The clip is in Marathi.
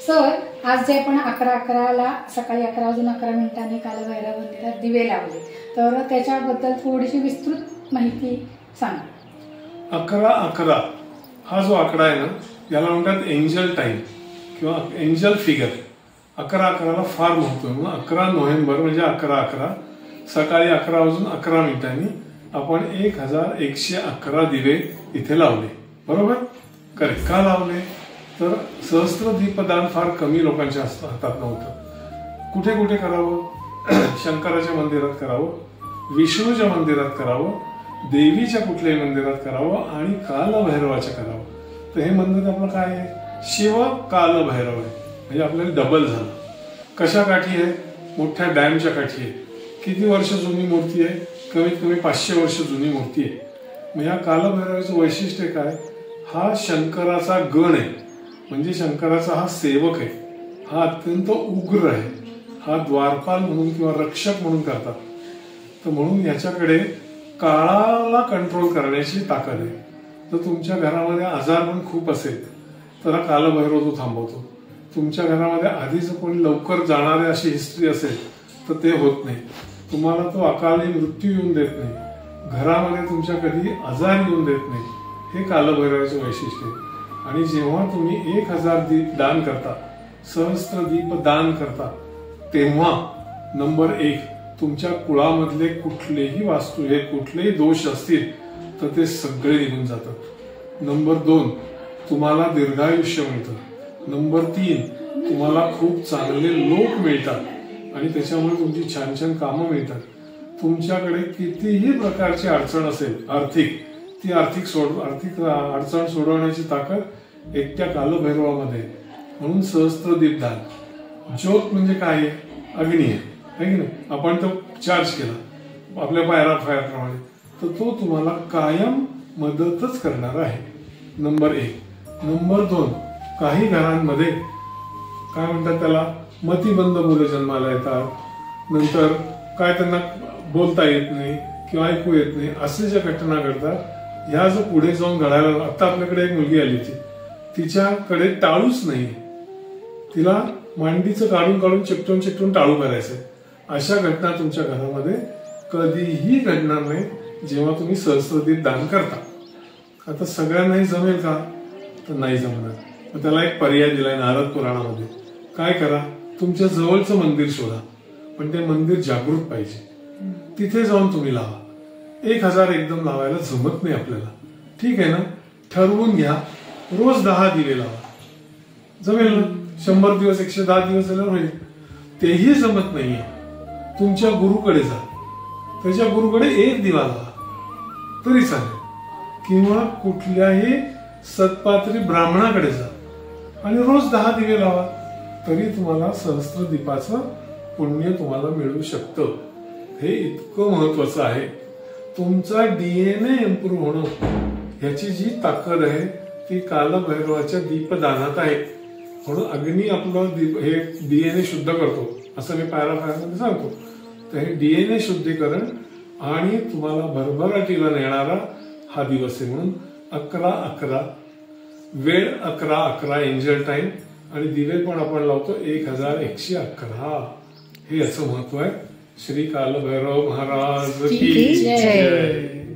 सर, आज जे आपण 11:11ला सकाळी 11:11 कालभैरव मंदिरात दिवे लावले, तर त्याच्याबद्दल थोडीशी विस्तृत माहिती सांगा. 11:11 हा जो आकडा आहे ना, याला म्हणतात एंजल टाइम किंवा एंजल फिगर. 11:11ला फार महत्व आहे. 11 नोव्हेंबर म्हणजे 11:11 सकाळी 11:11 आपण 1111 दिवे इथे लावले. बरोबर? करेक्ट. का लावले? तर सहस्त्र दीपदान फार कमी लोकांच्या हातात नव्हतं. कुठे कुठे करावं? शंकराच्या मंदिरात करावं, विष्णूच्या मंदिरात करावं, देवीच्या कुठल्याही मंदिरात करावं आणि कालभैरवाच्या करावं. तर हे मंदिर आपलं काय आहे? शिव कालभैरव आहे. म्हणजे आपल्याला डबल झालं. कशा काठी आहे? मोठ्या डॅमच्या काठी आहे. किती वर्ष जुनी मूर्ती आहे? कमीत कमी 500 वर्ष जुनी मूर्ती आहे. मग या कालभैरवाचं वैशिष्ट्य काय? हा शंकराचा गण आहे. म्हणजे शंकराचा हा सेवक आहे. हा अत्यंत उग्र आहे. हा द्वारपाल म्हणून किंवा रक्षक म्हणून करतात. तर म्हणून याच्याकडे काळाला कंट्रोल करण्याची ताकद आहे. तर तुमच्या घरामध्ये आजारपण खूप असेल तर हा कालभैरव तो थांबवतो. तुमच्या घरामध्ये आधीच कोणी लवकर जाणारे अशी हिस्ट्री असेल तर ते होत नाही. तुम्हाला तो अकाली मृत्यू येऊन देत नाही. घरामध्ये तुमच्या कधी आजार येऊन देत नाही. हे कालभैरवाचे वैशिष्ट्य आहे. आणि जेव्हा तुम्ही 1000 दीप दान करता, सहस्त्र दीप दान करता, तेव्हा नंबर 1 तुमच्या कुळामधले कुठलेही वास्तू हे कुठलेही दोष असतील तर ते सगळे निघून जातात. नंबर 2 तुम्हाला दीर्घायुष्य मिळतं. नंबर 3 तुम्हाला खूप चांगले लोक मिळतात आणि त्याच्यामुळे तुमची छान छान कामं मिळतात. तुमच्याकडे कितीही प्रकारची अडचण असेल आर्थिक, ती आर्थिक अडचण सोडवण्याची ताकद एकट्या कालभैरवामध्ये. म्हणून सहस्त्र दीपदान. ज्योत म्हणजे काय आहे? अग्नी आहे की नाही? आपण तो चार्ज केला आपल्या फायरप्रमाणे, तर तो तुम्हाला कायम मदतच करणार आहे. नंबर 1. नंबर 2, काही घरांमध्ये काय म्हणतात त्याला, मतिबंद मुलं जन्माला येतात. नंतर काय त्यांना बोलता येत नाही किंवा ऐकू येत नाही, असे ज्या घटना घडतात, ह्या जो पुढे जाऊन घडायला. आता आपल्याकडे एक मुलगी आली होती, तिच्याकडे टाळूच नाही. तिला मांडीचं काढून काढून चिकटून टाळू करायचंय. अशा घटना तुमच्या घरामध्ये कधीही घडणार नाही जेव्हा तुम्ही सहस्त्रदीप दान करता. आता सगळ्यांनाही जमेल का? तर नाही जमणार. त्याला एक पर्याय दिलाय नारद पुराणामध्ये. काय करा? तुमच्या जवळचं मंदिर शोधा, पण ते मंदिर जागृत पाहिजे. तिथे जाऊन तुम्ही लावा. 1000 एकदम लावायला जमत नाही आपल्याला. ठीक आहे ना? ठरवून घ्या. रोज 10 दिवे लावा. जमेल ना? 100 दिवस 110 दिवस झाल्यावर होईल. तेही जमत नाहीये, तुमच्या गुरुकडे जा. त्याच्या गुरुकडे 1 दिवा लावा तरी चालेल. किंवा कुठल्याही सत्पात्री ब्राह्मणाकडे जा आणि रोज 10 दिवे लावा, तरी तुम्हाला सहस्त्र दीपाचं पुण्य तुम्हाला मिळू शकतं. हे इतकं महत्वाचं आहे. तुमचा डीएनए इम्प्रूव्ह होणं याची जी ताकद आहे ती कालभैरवाच्या दीपदानात आहे. म्हणून अग्नी आपलं हे डीएनए शुद्ध करतो, असं मी पॅरामध्ये सांगतो. तर हे डीएनए शुद्धीकरण आणि तुम्हाला भरभराटीला नेणारा हा दिवस आहे. म्हणून 11:11 वेळ 11:11 एंजल टाइम आणि दिवे पण आपण लावतो 1111. हे याचं महत्व आहे. श्री कालभैरव महाराज की जय.